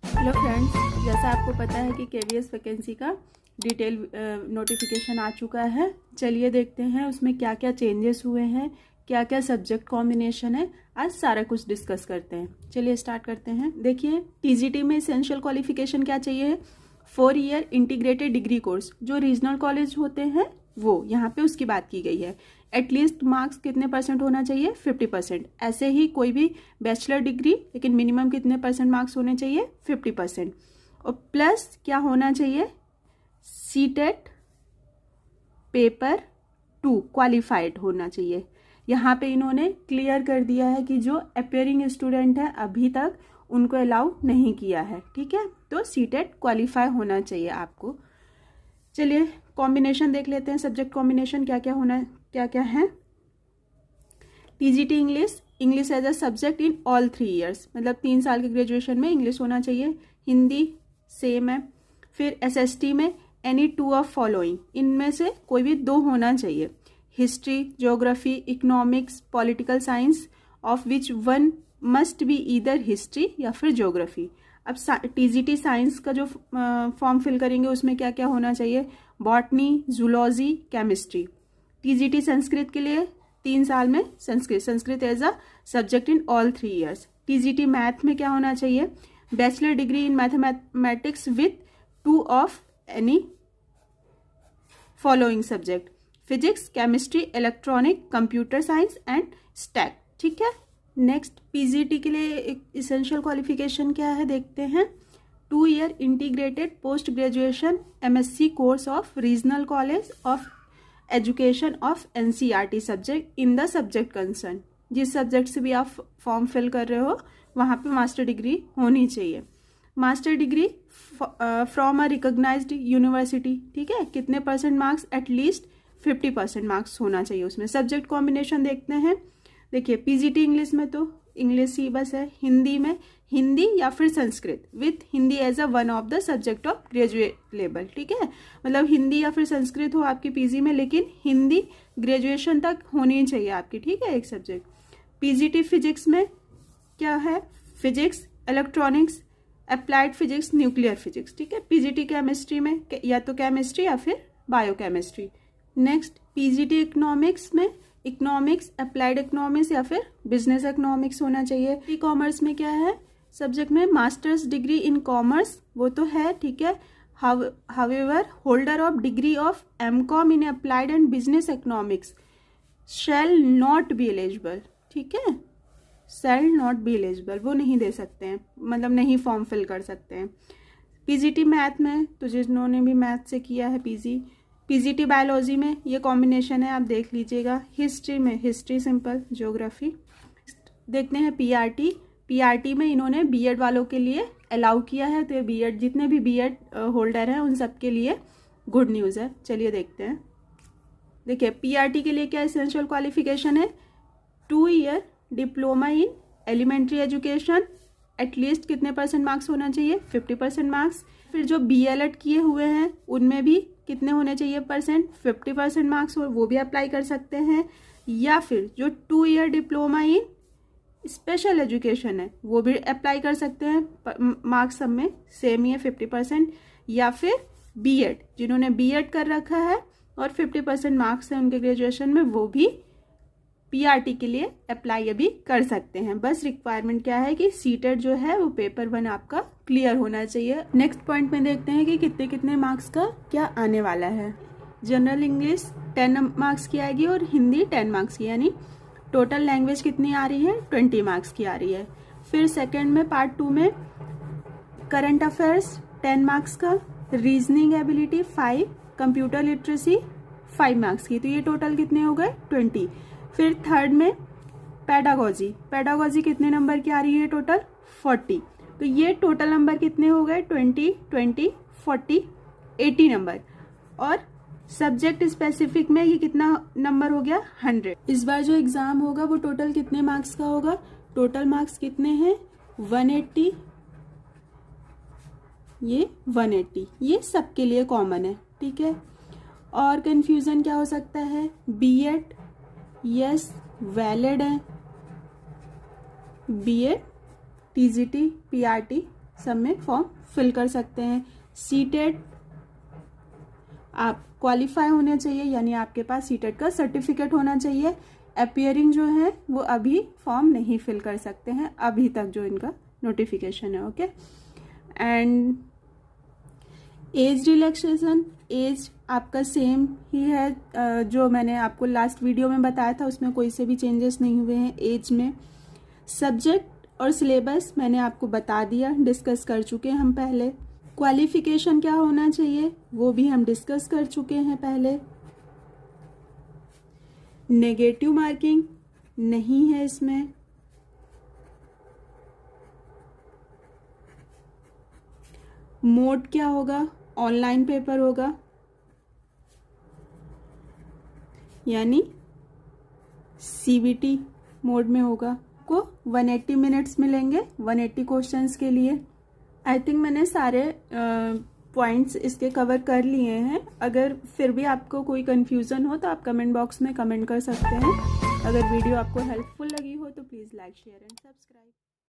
Hello friends, जैसा आपको पता है कि केवीएस वैकेंसी का डिटेल नोटिफिकेशन आ चुका है। चलिए देखते हैं उसमें क्या क्या चेंजेस हुए हैं, क्या क्या सब्जेक्ट कॉम्बिनेशन है। आज सारा कुछ डिस्कस करते हैं। चलिए स्टार्ट करते हैं। देखिए, टीजीटी में एसेंशियल क्वालिफिकेशन क्या चाहिए है? 4 ईयर इंटीग्रेटेड डिग्री कोर्स, जो रीजनल कॉलेज होते हैं वो यहाँ पे उसकी बात की गई है। एटलीस्ट मार्क्स कितने परसेंट होना चाहिए? 50%। ऐसे ही कोई भी बैचलर डिग्री, लेकिन मिनिमम कितने परसेंट मार्क्स होने चाहिए? 50%। और प्लस क्या होना चाहिए? सीटेट पेपर 2 क्वालिफाइड होना चाहिए। यहाँ पे इन्होंने क्लियर कर दिया है कि जो अपेयरिंग स्टूडेंट है अभी तक उनको अलाउ नहीं किया है। ठीक है, तो सीटेट क्वालिफाई होना चाहिए आपको। चलिए कॉम्बिनेशन देख लेते हैं। सब्जेक्ट कॉम्बिनेशन क्या क्या है। TGT English as a subject in all 3 years, मतलब 3 साल के ग्रेजुएशन में इंग्लिश होना चाहिए। हिंदी सेम है। फिर एसएसटी में एनी 2 ऑफ फॉलोइंग, इनमें से कोई भी 2 होना चाहिए। History, geography, economics, political science, of which 1 must be either history या फिर ज्योग्राफी। अब टीजीटी साइंस का जो फॉर्म फिल करेंगे उसमें क्या क्या होना चाहिए? Botany, zoology, chemistry. TGT Sanskrit के लिए 3 साल में Sanskrit as a subject in all 3 years. TGT math में क्या होना चाहिए? Bachelor degree in mathematics with 2 of any following subject: physics, chemistry, electronic, computer science and stat. ठीक है। नेक्स्ट, पीजीटी के लिए एक इसेंशियल क्वालिफिकेशन क्या है देखते हैं। 2 year integrated post graduation MSc course of regional college of education of NCERT subject in the subject concern. जिस सब्जेक्ट से भी आप फॉर्म फिल कर रहे हो वहाँ पे मास्टर डिग्री होनी चाहिए। Master degree from a recognised university. ठीक है, कितने परसेंट मार्क्स? एटलीस्ट 50% मार्क्स होना चाहिए उसमें। सब्जेक्ट कॉम्बिनेशन देखते हैं। देखिए, पीजीटी इंग्लिश में तो इंग्लिश ही बस है। हिंदी में हिंदी या फिर Sanskrit with Hindi as a 1 of the subject of graduate level. ठीक है, मतलब हिंदी या फिर संस्कृत हो आपकी पीजी में, लेकिन हिंदी ग्रेजुएशन तक होनी चाहिए आपकी। ठीक है, एक सब्जेक्ट। पीजीटी फिजिक्स में क्या है? Physics, electronics, applied physics, nuclear physics. ठीक है। पीजीटी केमिस्ट्री में या तो केमिस्ट्री या फिर बायोकेमिस्ट्री। नेक्स्ट, पीजीटी इकोनॉमिक्स में इकोनॉमिक्स, अप्लाइड इकोनॉमिक्स या फिर बिजनेस इकोनॉमिक्स होना चाहिए। ई कॉमर्स में क्या है सब्जेक्ट में? मास्टर्स डिग्री इन कॉमर्स, वो तो है। ठीक है। However holder of degree of MCom in applied and business economics shall not be eligible. ठीक है, शैल नॉट बी एलिजिबल, वो नहीं दे सकते हैं, मतलब नहीं फॉर्म फिल कर सकते हैं। पीजीटी मैथ में तो जिन्होंने भी मैथ से किया है पीजीटी बायोलॉजी में ये कॉम्बिनेशन है, आप देख लीजिएगा। हिस्ट्री में हिस्ट्री सिंपल, ज्योग्राफी। देखते हैं पीआरटी में इन्होंने बीएड वालों के लिए अलाउ किया है, तो बीएड जितने भी बीएड होल्डर हैं उन सब के लिए गुड न्यूज़ है। चलिए देखते हैं। देखिए, पीआरटी के लिए क्या एसेंशियल क्वालिफिकेशन है? 2 year diploma in elementary education, at least कितने परसेंट मार्क्स होना चाहिए? 50% मार्क्स। फिर जो बीएलएड किए हुए हैं उनमें भी कितने होने चाहिए परसेंट? 50% मार्क्स, और वो भी अप्लाई कर सकते हैं। या फिर जो 2 ईयर डिप्लोमा इन स्पेशल एजुकेशन है वो भी अप्लाई कर सकते हैं। मार्क्स सब में सेम ही है, 50%। या फिर बीएड, जिन्होंने बीएड कर रखा है और 50% मार्क्स है उनके ग्रेजुएशन में, वो भी पीआरटी के लिए अप्लाई अभी कर सकते हैं। बस रिक्वायरमेंट क्या है कि सीटेट जो है वो पेपर 1 आपका क्लियर होना चाहिए। नेक्स्ट पॉइंट में देखते हैं कि कितने कितने मार्क्स का क्या आने वाला है। जनरल इंग्लिश 10 मार्क्स की आएगी और हिंदी 10 मार्क्स की, यानी टोटल लैंग्वेज कितनी आ रही है? 20 मार्क्स की आ रही है। फिर सेकेंड में पार्ट 2 में करंट अफेयर्स 10 मार्क्स का, reasoning ability 5, computer literacy 5 marks की, तो ये टोटल कितने हो गए? 20। फिर थर्ड में पैडागोजी कितने नंबर की आ रही है? टोटल 40। तो ये टोटल नंबर कितने हो गए? 20, 20, 40, 80 नंबर। और सब्जेक्ट स्पेसिफिक में ये कितना नंबर हो गया? 100। इस बार जो एग्जाम होगा वो टोटल कितने मार्क्स का होगा? टोटल मार्क्स कितने हैं? 180, ये 180, ये सबके लिए कॉमन है। ठीक है। और कंफ्यूजन क्या हो सकता है? बीएड यस वैलिड है, बीएड टीजीटी पीआरटी सब में फॉर्म फिल कर सकते हैं। सीटेट आप क्वालिफाई होने चाहिए, यानी आपके पास सीटेट का सर्टिफिकेट होना चाहिए। अपीयरिंग जो है वो अभी फॉर्म नहीं फिल कर सकते हैं, अभी तक जो इनका नोटिफिकेशन है। Okay, and age relaxation, age आपका सेम ही है जो मैंने आपको लास्ट वीडियो में बताया था, उसमें कोई से भी चेंजेस नहीं हुए हैं एज में। सब्जेक्ट और सिलेबस मैंने आपको बता दिया, डिस्कस कर चुके हैं हम पहले। क्वालिफिकेशन क्या होना चाहिए वो भी हम डिस्कस कर चुके हैं पहले। नेगेटिव मार्किंग नहीं है इसमें। मोड क्या होगा, ऑनलाइन पेपर होगा, यानी सीबीटी मोड में होगा। आपको 180 मिनट्स मिलेंगे 180 क्वेश्चंस के लिए। आई थिंक मैंने सारे पॉइंट्स इसके कवर कर लिए हैं। अगर फिर भी आपको कोई कंफ्यूजन हो तो आप कमेंट बॉक्स में कमेंट कर सकते हैं। अगर वीडियो आपको हेल्पफुल लगी हो तो please like share and subscribe.